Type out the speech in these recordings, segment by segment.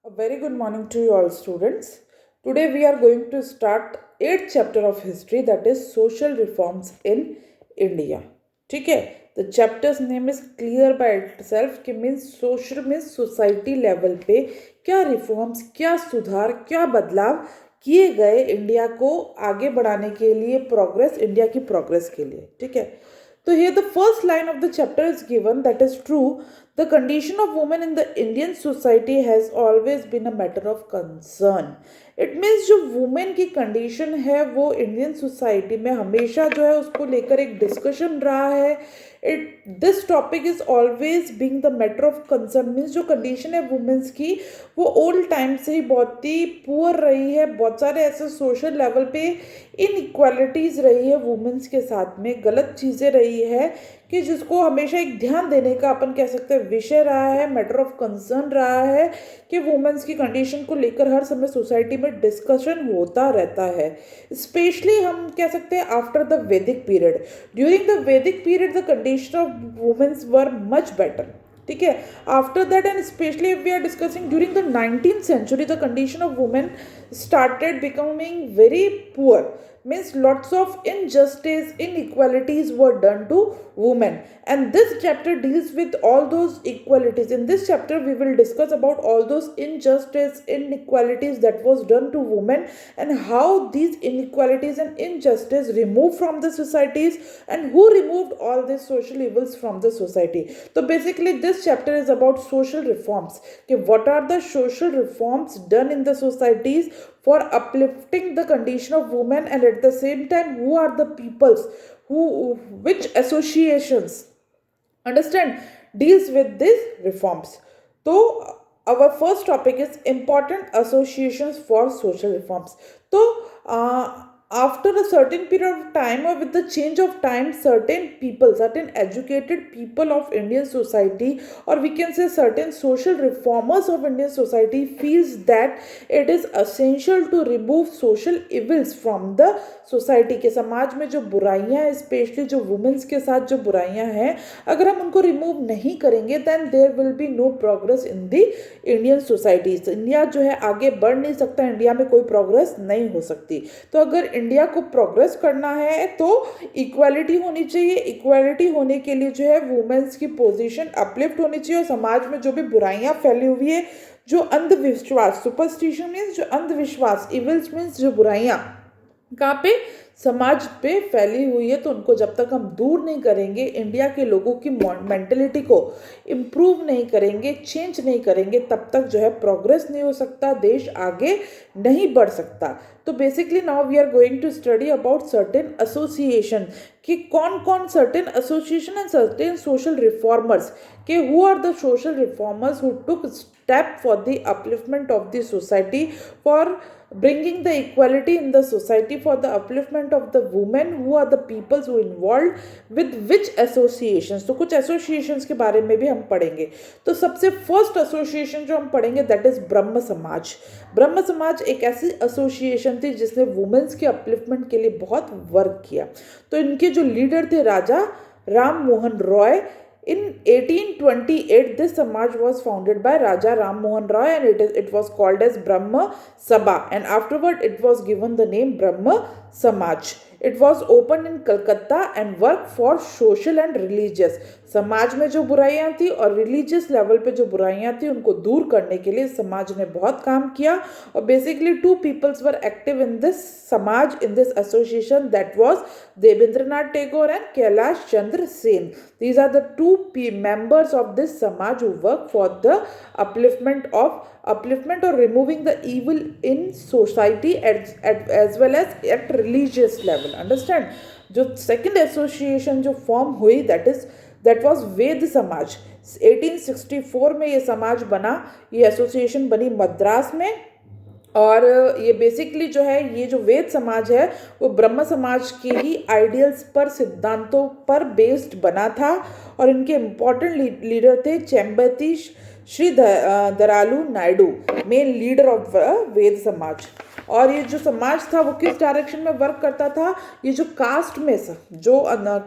A very good morning to you all students. Today we are going to start 8th chapter of history, that is social reforms in India. ठीक है, the chapter's name is clear by itself कि means social means society level पे क्या reforms, क्या सुधार, क्या बदलाव किए गए इंडिया को आगे बढ़ाने के लिए, प्रोग्रेस इंडिया की प्रोग्रेस के लिए. ठीक है, so here the first line of the chapter is given, that is true. The condition of women in the Indian society has always been a matter of concern. It means जो women की condition है वो Indian society में हमेशा जो है उसको लेकर एक डिस्कशन रहा है. This topic is always being the matter of concern. Means जो कंडीशन है वुमेन्स की वो ओल्ड टाइम से ही बहुत ही पुअर रही है. बहुत सारे ऐसे सोशल लेवल पे इनइक्वालिटीज़ रही है वुमेन्स के साथ में, गलत चीज़ें रही है कि जिसको हमेशा एक ध्यान देने का अपन कह सकते हैं विषय रहा है, मैटर ऑफ कंसर्न रहा है कि वुमेन्स की कंडीशन को लेकर हर समय सोसाइटी में डिस्कशन होता रहता है. स्पेशली हम कह सकते हैं after the Vedic period. During the Vedic period the condition of womens were much better. ठीक है, after that and specially if we are discussing during the 19th century the condition of women started becoming very poor. Means lots of injustice, inequalities were done to women, and this chapter deals with all those equalities. In this chapter we will discuss about all those injustice, inequalities that was done to women and how these inequalities and injustice removed from the societies and who removed all these social evils from the society. So basically this chapter is about social reforms. Okay, what are the social reforms done in the societies for uplifting the condition of women, and at the same time who are the peoples who, which associations understand deals with these reforms. So our first topic is important associations for social reforms. So after a certain period of time or with the change of time, certain people, certain educated people of Indian society, or we can say certain social reformers of Indian society feels that it is essential to remove social evils from the society के, समाज में जो बुराइयां हैं, specially जो women's के साथ जो बुराइयां हैं, अगर हम उनको रिमूव नहीं करेंगे then there will be no progress in the Indian societies. India जो है आगे बढ़ नहीं सकता, इंडिया में कोई प्रोग्रेस नहीं हो सकती. तो अगर इंडिया को प्रोग्रेस करना है तो इक्वालिटी होनी चाहिए. इक्वालिटी होने के लिए जो है वुमेन्स की पोजीशन अपलिफ्ट होनी चाहिए, और समाज में जो भी बुराइयां फैली हुई है, जो अंधविश्वास, सुपरस्टिशन मीन्स जो अंधविश्वास, इविल्स मीन्स जो बुराइयां कहाँ पे समाज पे फैली हुई है, तो उनको जब तक हम दूर नहीं करेंगे, इंडिया के लोगों की मेंटलिटी को इम्प्रूव नहीं करेंगे, चेंज नहीं करेंगे, तब तक जो है प्रोग्रेस नहीं हो सकता, देश आगे नहीं बढ़ सकता. तो basically now we are going to study about certain association कि कौन कौन certain association and certain social reformers के who are the social reformers who took step for the upliftment of the society, for bringing the equality in the society, for the upliftment of the women, who are the peoples who involved with which associations. तो कुछ associations के बारे में भी हम पढ़ेंगे. तो सबसे फर्स्ट एसोसिएशन जो हम पढ़ेंगे दैट इज ब्रह्म समाज. ब्रह्म समाज एक ऐसी एसोसिएशन थी जिसने वुमेन्स के अपलिफ्टमेंट के लिए बहुत वर्क किया. तो इनके जो लीडर थे राजा Ram Mohan Roy. In 1828, this Samaj was founded by Raja Ram Mohan Roy, and it was called as Brahma Sabha, and afterward it was given the name Brahma Samaj. It was opened in Calcutta and worked for social and religious. समाज में जो बुराइयां थी और religious level पे जो बुराइयां थी उनको दूर करने के लिए समाज ने बहुत काम किया. और basically two peoples were active in this Samaj, in this association, that was Debendranath Tagore and Kailash Chandra Sen. These are the two members of this Samaj who work for the upliftment or removing the evil in society as well as at religious level. Understand? जो second association जो form हुई that was वेद समाज. 1864 में ये समाज बना, ये association बनी मद्रास में. और ये बेसिकली जो है ये जो वेद समाज है वो ब्रह्म समाज के ही आइडियल्स पर, सिद्धांतों पर बेस्ड बना था. और इनके इम्पॉर्टेंट लीडर थे Chembeti Sridharalu Naidu, main leader of Veda Samaj. और ये जो समाज था वो किस डायरेक्शन में वर्क करता था, ये जो कास्ट में जो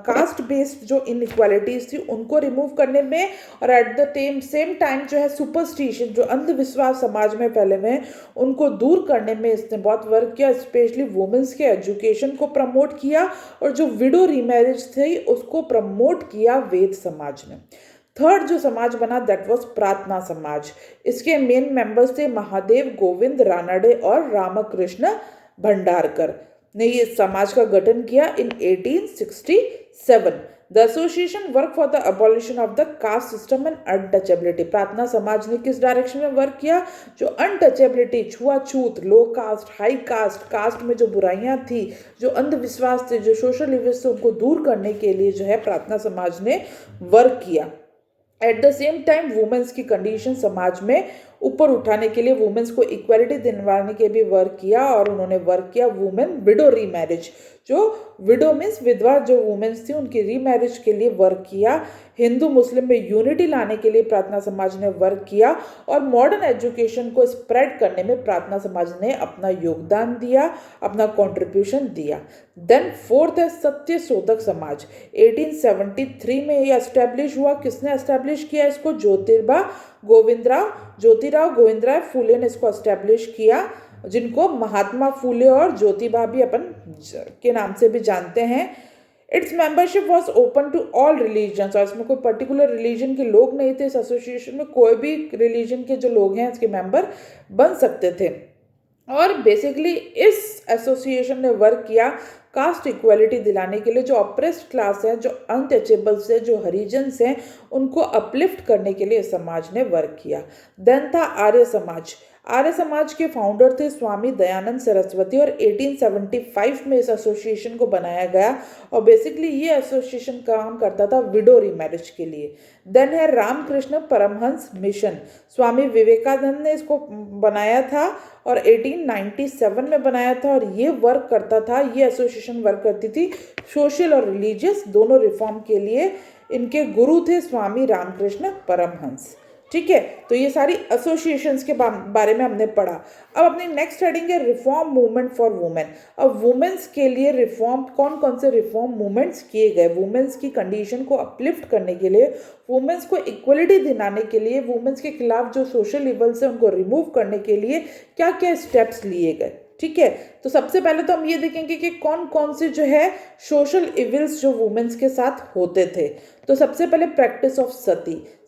कास्ट बेस्ड जो इनइक्वालिटीज थी उनको रिमूव करने में, और एट द सेम टाइम जो है सुपरस्टिशन जो अंधविश्वास समाज में फैले हुए हैं उनको दूर करने में इसने बहुत वर्क किया। स्पेशली वुमेन्स के एजुकेशन को प्रमोट किया और जो विडो रीमैरिज थी उसको प्रमोट किया वेद समाज ने। थर्ड जो समाज बना दैट वाज प्रार्थना समाज। इसके मेन मेंबर्स थे महादेव गोविंद रानडे और रामकृष्ण भंडारकर ने ये समाज का गठन किया इन 1867। The association work for the abolition of the caste system and untouchability. प्रार्थना समाज ने किस डायरेक्शन में वर्क किया, जो अनटचेबिलिटी, छुआछूत, लो कास्ट, हाई कास्ट, कास्ट में जो बुराइयां थी, जो अंधविश्वास थे, जो सोशल इविल्स थे उनको दूर करने के लिए जो है प्रार्थना समाज ने वर्क किया। At the same time women's की कंडीशन समाज में ऊपर उठाने के लिए, वुमेन्स को इक्वालिटी दिलवाने के भी वर्क किया। और उन्होंने वर्क किया वुमेन विडो रीमैरिज, जो विडो मीन्स विधवा जो वुमेन्स थी उनकी रीमैरिज के लिए वर्क किया। हिंदू मुस्लिम में यूनिटी लाने के लिए प्रार्थना समाज ने वर्क किया। और मॉडर्न एजुकेशन को स्प्रेड करने में प्रार्थना समाज ने अपना योगदान दिया, अपना कंट्रीब्यूशन दिया। देन फोर्थ है सत्य शोधक समाज। 1873 में ये एस्टेब्लिश हुआ। किसने एस्टेब्लिश किया इसको, ज्योतिराव गोविंदराव फूले ने इसको एस्टेब्लिश किया, जिनको महात्मा फूले और ज्योतिबा भी अपन के नाम से भी जानते हैं। It's membership was open to all religions. और इसमें कोई पर्टिकुलर रिलीजन के लोग नहीं थे। इस एसोसिएशन में कोई भी रिलीजन के जो लोग हैं इसके मेंबर बन सकते थे। और बेसिकली इस एसोसिएशन ने वर्क किया कास्ट इक्वालिटी दिलाने के लिए। जो ऑप्रेस्ड क्लास है, जो अनटचेबल्स है, जो हरिजन्स हैं, उनको अपलिफ्ट करने के लिए समाज ने वर्क किया। देन था आर्य समाज। आर्य समाज के फाउंडर थे स्वामी दयानंद सरस्वती और 1875 में इस एसोसिएशन को बनाया गया। और बेसिकली ये एसोसिएशन काम करता था विडो रीमैरिज के लिए। देन है रामकृष्ण परमहंस मिशन। स्वामी विवेकानंद ने इसको बनाया था और 1897 में बनाया था। और ये वर्क करता था, ये एसोसिएशन वर्क करती थी सोशल और रिलीजियस दोनों रिफॉर्म के लिए। इनके गुरु थे स्वामी रामकृष्ण परमहंस। ठीक है, तो ये सारी एसोसिएशंस के बारे में हमने पढ़ा। अब अपनी नेक्स्ट हेडिंग है रिफॉर्म मूवमेंट फॉर वुमेन। अब वुमेन्स के लिए रिफॉर्म, कौन कौन से रिफॉर्म मूवमेंट्स किए गए, वुमेन्स की कंडीशन को अपलिफ्ट करने के लिए, वुमेन्स को इक्वलिटी दिलाने के लिए, वुमेन्स के खिलाफ जो सोशल इवल्स है उनको रिमूव करने के लिए क्या क्या स्टेप्स लिए गए। ठीक है, तो सबसे पहले तो हम ये देखेंगे कि कौन कौन से जो है सोशल इविल्स जो वुमेन्स के साथ होते थे। तो सबसे पहले प्रैक्टिस ऑफ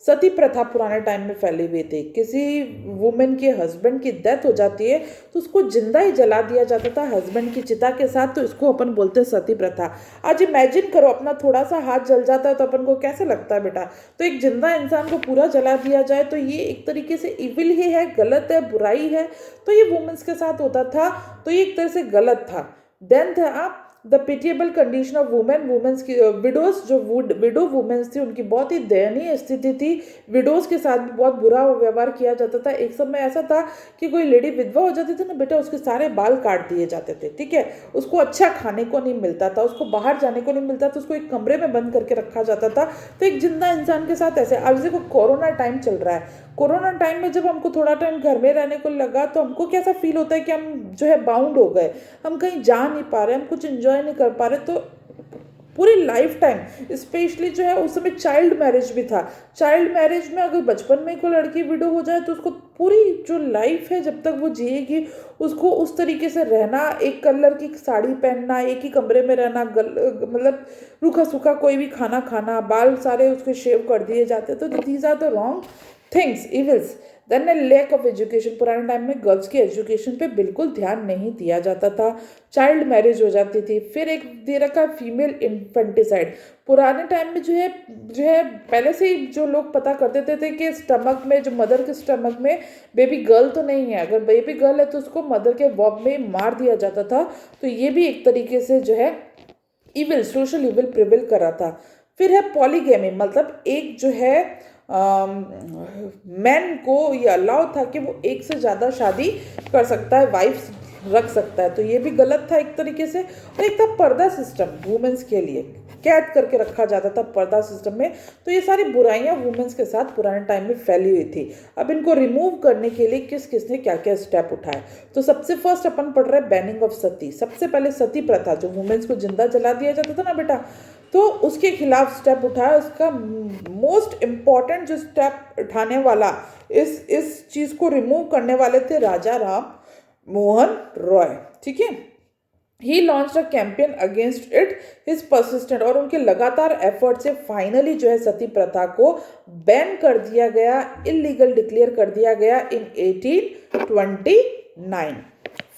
सती प्रथा पुराने टाइम में फैली हुई थी। किसी वुमेन के हस्बैंड की डेथ हो जाती है तो उसको जिंदा ही जला दिया जाता था हस्बैंड की चिता के साथ, तो इसको अपन बोलते हैं सती प्रथा। आज इमेजिन करो अपना थोड़ा सा हाथ जल जाता है तो अपन को कैसे लगता है बेटा, तो एक जिंदा इंसान को पूरा जला दिया जाए तो ये एक तरीके से इविल ही है, गलत है, बुराई है। तो ये वुमेन्स के साथ होता था, तो ये एक तरह से गलत था। देन था the pitiable condition of women's की विडोज, जो विडो वुमेन्स थी उनकी बहुत ही दयनीय स्थिति थी। विडोज के साथ भी बहुत बुरा व्यवहार किया जाता था। एक समय ऐसा था कि कोई लेडी विधवा हो जाती थी ना बेटा, उसके सारे बाल काट दिए जाते थे। ठीक है, उसको अच्छा खाने को नहीं मिलता था, उसको बाहर जाने को नहीं मिलता था, उसको एक कमरे में बंद करके रखा जाता था। तो एक जिंदा इंसान के साथ ऐसे। अब देखो कोरोना टाइम चल रहा है, कोरोना टाइम में जब हमको थोड़ा टाइम घर में रहने को लगा तो हमको कैसा फील होता है कि हम जो है बाउंड हो गए, हम कहीं जा नहीं पा रहे, हम कुछ एंजॉय नहीं कर पा रहे। तो पूरी लाइफ टाइम स्पेशली जो है उस समय चाइल्ड मैरिज भी था। चाइल्ड मैरिज में अगर बचपन में कोई लड़की विडो हो जाए तो उसको पूरी जो लाइफ है जब तक वो जिएगी उसको उस तरीके से रहना, एक कलर की साड़ी पहनना, एक ही कमरे में रहना, मतलब रूखा सूखा कोई भी खाना खाना, बाल सारे उसके शेव कर दिए जाते। तो these are the wrong things, evils. Then lack of education. पुराने टाइम में गर्ल्स की एजुकेशन पे बिल्कुल ध्यान नहीं दिया जाता था, चाइल्ड मैरिज हो जाती थी। फिर एक दे रखा फीमेल इन्फेंटिसाइड। पुराने टाइम में जो है पहले से ही जो लोग पता करते थे कि स्टमक में, जो मदर के स्टमक में बेबी गर्ल तो नहीं है, अगर बेबी गर्ल है तो उसको मदर के वॉब में मार दिया जाता था। तो ये भी एक तरीके से जो है इविल, सोशल इविल प्रिवेल कर रहा था। फिर है पॉलीगैमी, मतलब एक जो है मैन को ये अलाउ था कि वो एक से ज़्यादा शादी कर सकता है, वाइफ रख सकता है। तो ये भी गलत था एक तरीके से। और एक था पर्दा सिस्टम वुमेन्स के लिए। कैद करके रखा जाता था पर्दा सिस्टम में। तो ये सारी बुराइयां वुमेन्स के साथ पुराने टाइम में फैली हुई थी। अब इनको रिमूव करने के लिए किस किसने क्या क्या स्टेप उठाए, तो सबसे फर्स्ट अपन पढ़ रहे हैं बैनिंग ऑफ सती। सबसे पहले सती प्रथा, जो वुमेन्स को जिंदा जला दिया जाता था ना बेटा, तो उसके खिलाफ स्टेप उठाया। उसका मोस्ट इम्पॉर्टेंट जो स्टेप उठाने वाला, इस चीज को रिमूव करने वाले थे राजा राम मोहन रॉय। ठीक है, he launch a campaign against it, his persistent, और उनके लगातार एफर्ट से फाइनली जो है सती प्रथा को बैन कर दिया गया, इलीगल डिक्लेयर कर दिया गया इन 1829।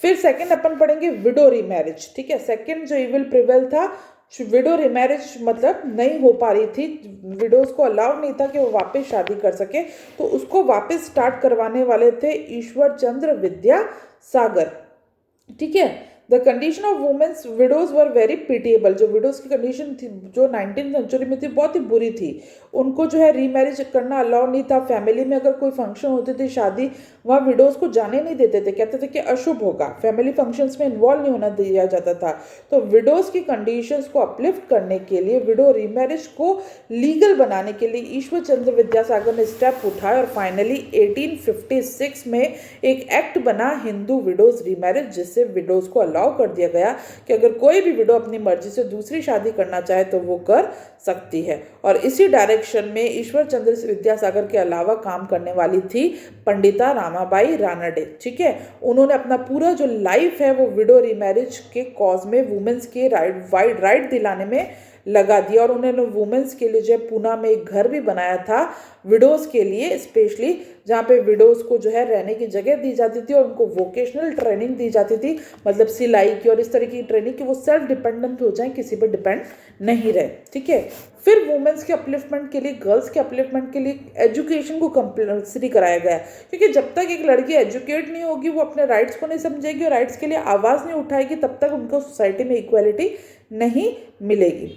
फिर सेकंड अपन पढ़ेंगे विडो रीमैरिज। ठीक है, सेकंड जो इविल प्रिवेल था, विडो रीमैरिज मतलब नहीं हो पा रही थी, विडोज को अलाउ नहीं था कि वो वापस शादी कर सके, तो उसको वापस स्टार्ट करवाने वाले थे ईश्वर चंद्र विद्यासागर। ठीक है, the condition of women's widows were very pitiable. जो विडोज की कंडीशन थी जो 19th सेंचुरी में थी, बहुत ही बुरी थी। उनको जो है रीमैरिज करना अलाउ नहीं था। फैमिली में अगर कोई फंक्शन होती थी, शादी, वहाँ विडोज को जाने नहीं देते थे, कहते थे कि अशुभ होगा, फैमिली फंक्शंस में इन्वॉल्व नहीं होना दिया जाता था। तो विडोज की कंडीशंस को अपलिफ्ट करने के लिए, विडो रीमैरिज को लीगल बनाने के लिए ईश्वर चंद्र विद्यासागर ने स्टेप उठाए और फाइनली 1856 में एक एक्ट बना हिंदू विडोज रीमैरिज, जिससे विडोज को अलाउ कर दिया गया कि अगर कोई भी विडो अपनी मर्जी से दूसरी शादी करना चाहे तो वो कर सकती है। और इसी डायरेक्शन में ईश्वर चंद्र विद्यासागर के अलावा काम करने वाली थी पंडिता रामाबाई रानडे। ठीक है, उन्होंने अपना पूरा जो लाइफ है वो विडो रीमैरिज के कॉज में, वुमेन्स के राइट दिलाने में लगा दिया। और उन्होंने वुमेन्स के लिए जो है पूना में एक घर भी बनाया था विडोज के लिए स्पेशली, जहाँ पे विडोज को जो है रहने की जगह दी जाती थी और उनको वोकेशनल ट्रेनिंग दी जाती थी, मतलब सिलाई की और इस तरह की ट्रेनिंग कि वो सेल्फ डिपेंडेंट हो जाए, किसी पर डिपेंड नहीं रहे। ठीक है, फिर वुमेन्स के अपलिफ्टमेंट के लिए, गर्ल्स के अपलिफ्टमेंट के लिए एजुकेशन को कंपल्सरी कराया गया, क्योंकि जब तक एक लड़की एजुकेट नहीं होगी, वो अपने राइट्स को नहीं समझेगी और राइट्स के लिए आवाज़ नहीं उठाएगी, तब तक उनको सोसाइटी में इक्वालिटी नहीं मिलेगी।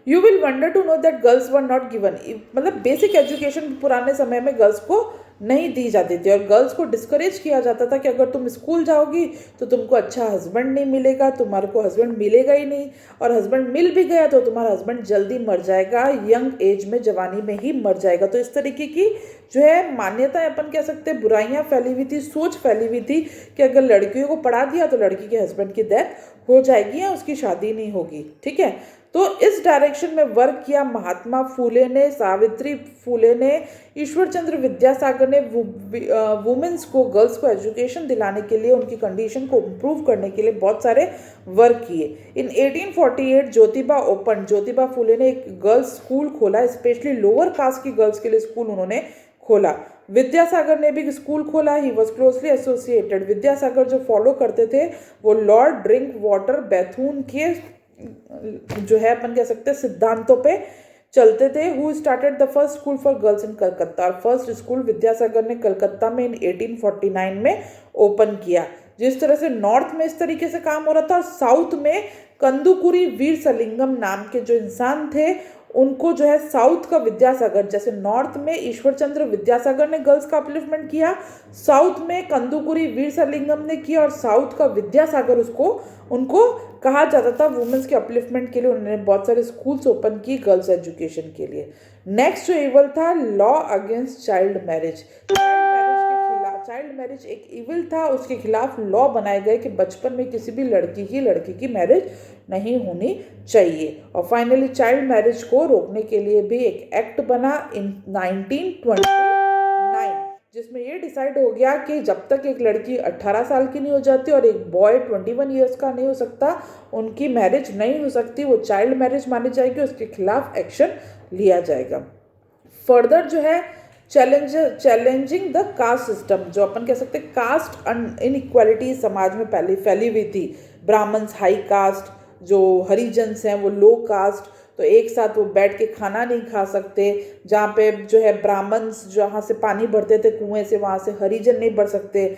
You will wonder to know that girls were not given, मतलब बेसिक एजुकेशन पुराने समय में गर्ल्स को नहीं दी जाती थी और गर्ल्स को डिस्करेज किया जाता था कि अगर तुम स्कूल जाओगी तो तुमको अच्छा हस्बैंड नहीं मिलेगा, तुम्हारे को हस्बैंड मिलेगा ही नहीं, और हस्बैंड मिल भी गया तो तुम्हारा हस्बैंड जल्दी मर जाएगा, यंग एज में, जवानी में ही मर जाएगा। तो इस तरीके की जो है मान्यताएं, अपन कह सकते हैं बुराइयां फैली हुई थी, सोच फैली हुई थी कि अगर लड़कियों को पढ़ा दिया तो लड़की के हस्बैंड की डेथ हो जाएगी या उसकी शादी नहीं होगी। ठीक है, तो इस डायरेक्शन में वर्क किया महात्मा फूले ने, सावित्री फूले ने, ईश्वर चंद्र विद्यासागर ने वुमेन्स को, गर्ल्स को एजुकेशन दिलाने के लिए, उनकी कंडीशन को इम्प्रूव करने के लिए बहुत सारे वर्क किए। इन 1848 ज्योतिबा फूले ने एक गर्ल्स स्कूल खोला, स्पेशली लोअर कास्ट की गर्ल्स के लिए स्कूल उन्होंने खोला। विद्यासागर ने भी स्कूल खोला। He was closely associated, Vidyasagar जो फॉलो करते थे वो लॉर्ड ड्रिंक वाटर बैथून के जो है अपन कह सकते हैं सिद्धांतों पे चलते थे। Who started the first school for girls in Calcutta, और फर्स्ट स्कूल विद्यासागर ने कलकत्ता में इन 1849 में ओपन किया। जिस तरह से नॉर्थ में इस तरीके से काम हो रहा था और साउथ में कंदुकुरी वीर सलिंगम नाम के जो इंसान थे, उनको जो है साउथ का विद्यासागर, जैसे नॉर्थ में ईश्वर चंद्र विद्यासागर ने गर्ल्स का अपलिफ्टमेंट किया, साउथ में कंदुकुरी वीर सलिंगम ने किया, और साउथ का विद्यासागर उनको कहा जाता था वुमेन्स के अपलिफ्टमेंट के लिए। उन्होंने बहुत सारे स्कूल्स ओपन की गर्ल्स एजुकेशन के लिए। नेक्स्ट जो इवल था, law against child marriage. Child marriage एक इविल था, उसके खिलाफ लॉ बनाए गए कि बचपन में किसी भी लड़की की मैरिज नहीं होनी चाहिए। और फाइनली चाइल्ड मैरिज को रोकने के लिए भी एक एक्ट बना इन 1929, जिसमें ये डिसाइड हो गया कि जब तक एक लड़की 18 साल की नहीं हो जाती और एक बॉय 21 ईयर्स का नहीं हो सकता, उनकी मैरिज नहीं हो सकती, वो चाइल्ड मैरिज मानी जाएगी, उसके खिलाफ एक्शन लिया जाएगा। फर्दर जो है चैलेंजिंग द कास्ट सिस्टम, जो अपन कह सकते हैं कास्ट इनइक्वालिटी समाज में पहले फैली हुई थी। ब्राह्मण्स हाई कास्ट, जो हरिजन्स हैं वो लो कास्ट, तो एक साथ वो बैठ के खाना नहीं खा सकते। जहाँ पे जो है ब्राह्मण्स जहाँ से पानी भरते थे कुएं से, वहाँ से हरिजन नहीं भर सकते।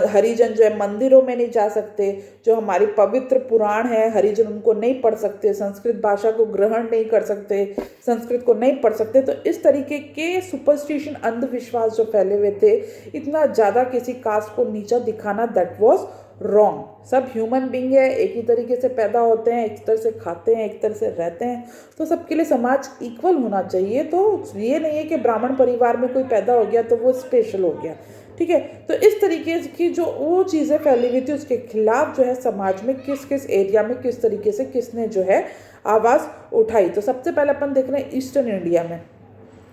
हरिजन जो है मंदिरों में नहीं जा सकते। जो हमारी पवित्र पुराण है, हरिजन उनको नहीं पढ़ सकते। संस्कृत भाषा को ग्रहण नहीं कर सकते, संस्कृत को नहीं पढ़ सकते। तो इस तरीके के सुपरस्टिशन, अंधविश्वास जो फैले हुए थे, इतना ज़्यादा किसी कास्ट को नीचा दिखाना, दैट वॉज रॉन्ग। सब ह्यूमन बींग है, एक ही तरीके से पैदा होते हैं, एक तरह से खाते हैं, एक तरह से रहते हैं, तो सबके लिए समाज इक्वल होना चाहिए। तो ये नहीं है कि ब्राह्मण परिवार में कोई पैदा हो गया तो वो स्पेशल हो गया, ठीक है। तो इस तरीके की जो वो चीज़ें फैली हुई थी उसके खिलाफ जो है समाज में किस किस एरिया में किस तरीके से किसने जो है आवाज़ उठाई। तो सबसे पहले अपन देख रहे हैं ईस्टर्न इंडिया में,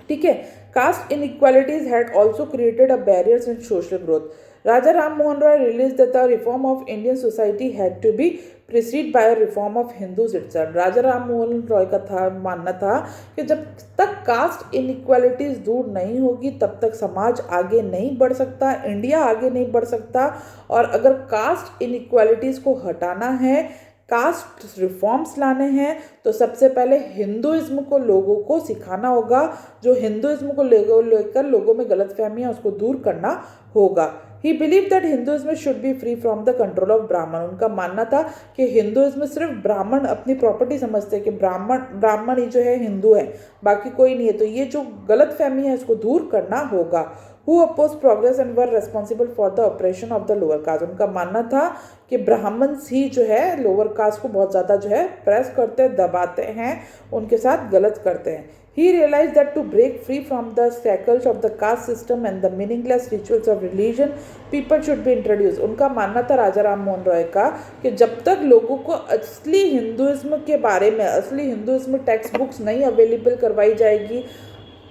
ठीक है। Caste inequalities had also created a barriers in social growth. Raja Ram Mohan Roy realise that the reform of Indian society had to be preceded by reform of Hindus itself. Raja Ram Mohan Roy का मानना था कि जब तक कास्ट इनइक्वालिटीज दूर नहीं होगी तब तक समाज आगे नहीं बढ़ सकता, इंडिया आगे नहीं बढ़ सकता। और अगर कास्ट इनइक्वालिटीज को हटाना है, कास्ट रिफॉर्म्स लाने हैं, तो सबसे पहले हिंदुइज्म को लोगों को सिखाना होगा। जो हिंदुइज्म को लेकर लोगों में गलतफहमियां उसको दूर करना होगा। ही believe that Hinduism should be free from the control of ब्राह्मण। उनका मानना था कि हिंदुइज्म सिर्फ ब्राह्मण अपनी प्रॉपर्टी समझते हैं कि ब्राह्मण ही जो है हिंदू है, बाकी कोई नहीं है। तो ये जो गलतफहमी है इसको दूर करना होगा। Who opposed progress and were responsible for the oppression of the lower caste। उनका मानना था कि ब्राह्मण्स ही जो है लोअर कास्ट को बहुत ज़्यादा जो है प्रेस करते हैं, दबाते हैं, उनके साथ गलत करते हैं। He realized that to break free from the shackles of the caste system and the meaningless rituals of religion, people should be introduced। उनका मानना था राजा राम मोहन रॉय का कि जब तक लोगों को असली हिंदुइज्म के बारे में, असली हिंदुइज्म टेक्स्ट बुक्स नहीं अवेलेबल करवाई जाएगी,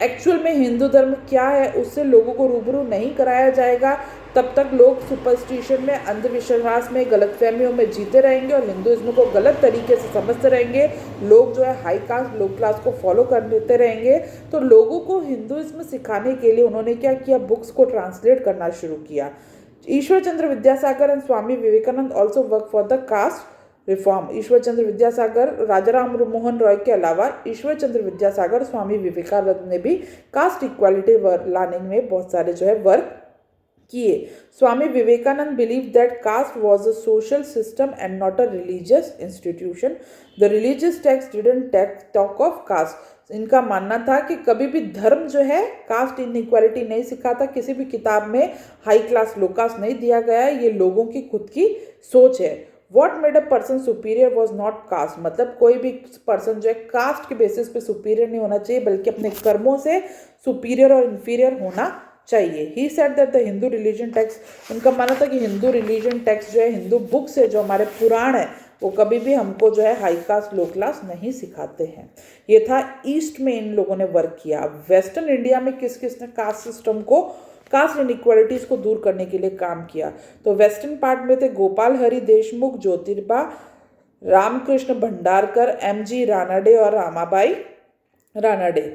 एक्चुअल में हिंदू धर्म क्या है उससे लोगों को रूबरू नहीं कराया जाएगा, तब तक लोग सुपरस्टिशन में, अंधविश्वास में, गलतफहमियों में जीते रहेंगे और हिंदुइज्म को गलत तरीके से समझते रहेंगे। लोग जो है हाई कास्ट लो क्लास को फॉलो कर लेते रहेंगे। तो लोगों को हिंदुइज्म सिखाने के लिए उन्होंने क्या किया, बुक्स को ट्रांसलेट करना शुरू किया। Ishwar Chandra Vidyasagar and Swami Vivekananda also work for the caste reform. Ishwar Chandra Vidyasagar, Raja Ram Mohan Roy के अलावा ईश्वर चंद्र विद्यासागर, स्वामी विवेकानंद ने भी कास्ट इक्वालिटी लाने में बहुत सारे जो है वर्क किए। Swami Vivekananda believe that caste was a social system and not a religious institution. The religious text didn't talk of caste. इनका मानना था कि कभी भी धर्म जो है कास्ट इनइक्वालिटी नहीं सिखाता, किसी भी किताब में हाई क्लास लो कास्ट नहीं दिया गया है, ये लोगों की खुद की सोच है। What made a person superior was not caste. मतलब कोई भी पर्सन जो है कास्ट के बेसिस पे सुपीरियर नहीं होना चाहिए, बल्कि अपने कर्मों से सुपीरियर और इन्फीरियर होना चाहिए। He said that the Hindu religion text. उनका मानना था कि हिंदू रिलीजन टेक्स्ट जो है, हिंदू बुक्स है, जो हमारे पुराण है, वो कभी भी हमको जो है हाई कास्ट लो क्लास नहीं सिखाते हैं। ये था ईस्ट में इन लोगों ने वर्क किया। वेस्टर्न इंडिया में किस किस ने कास्ट सिस्टम को, कास्ट इनइक्वालिटीज को दूर करने के लिए काम किया। तो वेस्टर्न पार्ट में थे गोपाल हरि देशमुख, ज्योतिबा रामकृष्ण भंडारकर, एम.जी. रानडे और रामाबाई रानडे,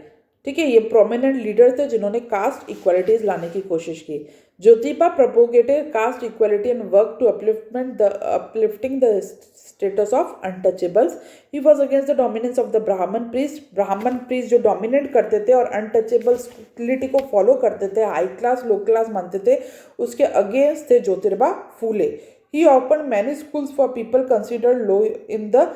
ठीक है। ये प्रोमिनेंट लीडर थे जिन्होंने कास्ट इक्वालिटीज लाने की कोशिश की। Jyotiba propagated caste equality and work to uplifting the status of untouchables. He was against the dominance of the Brahmin priest. Brahmin priest जो डोमिनेट करते थे और अनटचेबल्सिटी को फॉलो करते थे, हाई क्लास लो क्लास मानते थे, उसके अगेंस्ट थे Jyotiba Phule. He open many schools for people considered low in the,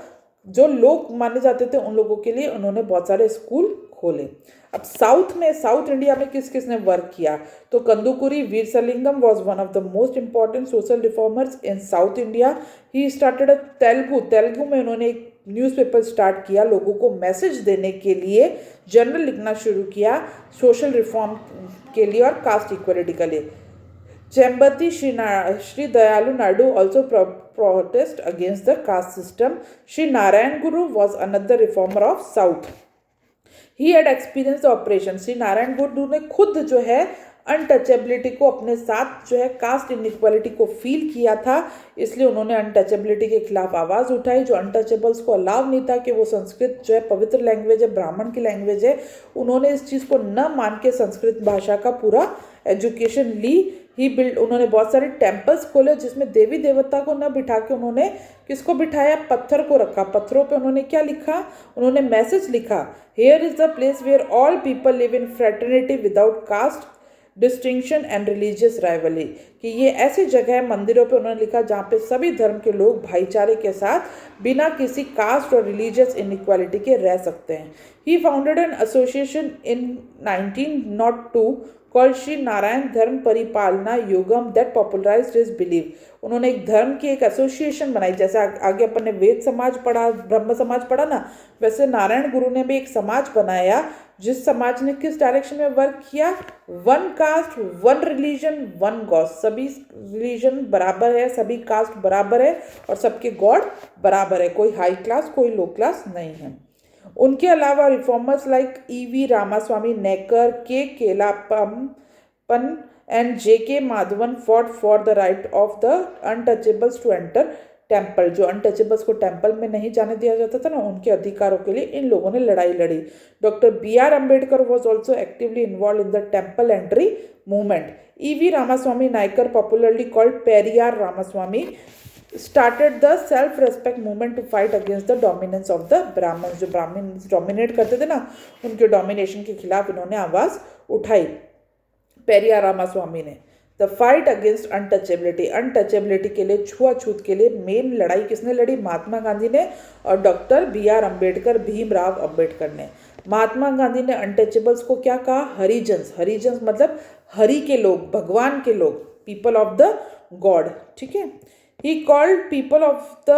जो लोग माने जाते थे उन लोगों के लिए उन्होंने बहुत सारे स्कूल खोले। अब साउथ में, साउथ इंडिया में किस किस ने वर्क किया, तो Kandukuri Veeresalingam was one of the most important social reformers in South India. He started a Telugu में उन्होंने एक न्यूज़पेपर स्टार्ट किया, लोगों को मैसेज देने के लिए जर्नल लिखना शुरू किया सोशल रिफॉर्म के लिए और कास्ट इक्वलिटी के लिए। चेम्बती श्री दयालु Naidu also protest against the caste system. Sri Narayan Guru was another reformer of South. He had experienced the operation. Shri Narayan गुरु ने खुद जो है अनटचेबिलिटी को अपने साथ जो है कास्ट इनइक्वालिटी को फील किया था, इसलिए उन्होंने अनटचेबिलिटी के खिलाफ आवाज़ उठाई। जो अनटचेबल्स को अलाव नहीं था कि वो संस्कृत जो है पवित्र लैंग्वेज है, ब्राह्मण की लैंग्वेज है, उन्होंने इस चीज़ को न मान के संस्कृत भाषा का पूरा एजुकेशन ली। ही बिल्ड, उन्होंने बहुत सारे टेम्पल्स खोले जिसमें देवी देवता को न बिठा के उन्होंने किसको बिठाया, पत्थर को रखा। पत्थरों पे उन्होंने क्या लिखा, उन्होंने मैसेज लिखा, here is the place where all people live in fraternity without caste distinction and religious rivalry. कि ये ऐसी जगह है, मंदिरों पे उन्होंने लिखा जहाँ पे सभी धर्म के लोग भाईचारे के साथ बिना किसी कास्ट और रिलीजियस इनइक्वालिटी के रह सकते हैं। He founded an association in 1902 called Shri Narayana Dharma Paripalana योगम दैट पॉपुलराइज्ड हिज बिलीफ। उन्होंने एक धर्म की एक एसोसिएशन बनाई, जैसे आगे अपन ने वेद समाज पढ़ा, ब्रह्म समाज पढ़ा ना, वैसे नारायण गुरु ने भी एक समाज बनाया जिस समाज ने किस डायरेक्शन में वर्क किया, one cast one religion one God, सभी रिलीजन बराबर है, सभी कास्ट बराबर है और सबके गॉड बराबर है, कोई हाई क्लास कोई लो क्लास नहीं है। उनके अलावा reformers like E V Ramaswamy Naicker, K Kelappan and J K Madhavan fought for the right of the untouchables to enter temple. जो अनटचेबल्स को टेम्पल में नहीं जाने दिया जाता था ना, उनके अधिकारों के लिए इन लोगों ने लड़ाई लड़ी। Doctor B.R. Ambedkar was also actively involved in the temple entry movement. E V Ramaswamy Naicker, popularly called Periyar Ramaswamy, started the self respect movement to fight against the dominance of the Brahmins। जो ब्राह्मण्स डोमिनेट करते थे ना, उनके डोमिनेशन के खिलाफ इन्होंने आवाज उठाई पेरियार रामास्वामी ने। The fight against untouchability, untouchability के लिए, छुआछूत के लिए मेन लड़ाई किसने लड़ी, महात्मा गांधी ने और डॉक्टर B.R. अम्बेडकर, भीमराव अम्बेडकर ने। महात्मा गांधी ने अनटचेबल्स को क्या कहा, हरिजन्स। हरिजन्स मतलब हरि के लोग, भगवान के लोग, पीपल ऑफ द गॉड, ठीक है। He called people of the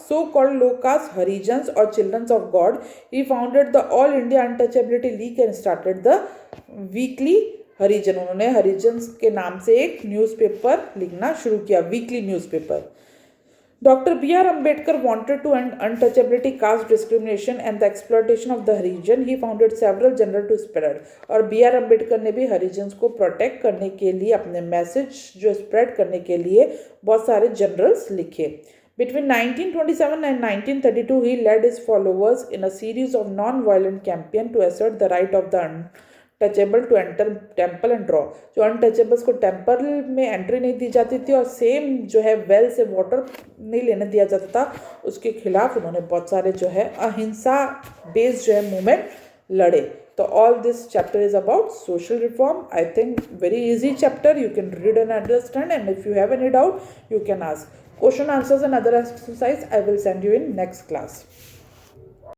so-called low caste Harijans or children of God. He founded the All India Untouchability League and started the Weekly Harijan। उन्होंने Harijans के नाम से एक न्यूज़पेपर लिखना शुरू किया, weekly newspaper. Dr. B.R. Ambedkar wanted to end untouchability, caste discrimination and the exploitation of the Harijan. He founded several general to spread। और B.R. Ambedkar ने भी हरिजन्स को प्रोटेक्ट करने के लिए, अपने मैसेज जो स्प्रेड करने के लिए बहुत सारे जनरल्स लिखे। Between 1927 and 1932, he led his followers in a series of non-violent campaign to assert the right of the touchable to enter temple and draw. जो अनटचेबल्स को टेम्पल में एंट्री नहीं दी जाती थी और सेम जो है वेल से वाटर नहीं लेने दिया जाता था, उसके खिलाफ उन्होंने बहुत सारे जो है अहिंसा बेस्ड जो है मूवमेंट लड़े। तो all this chapter is about social reform. I think very easy chapter, you can read and understand and if you have any doubt you can ask. Question answers and other exercise I will send you in next class.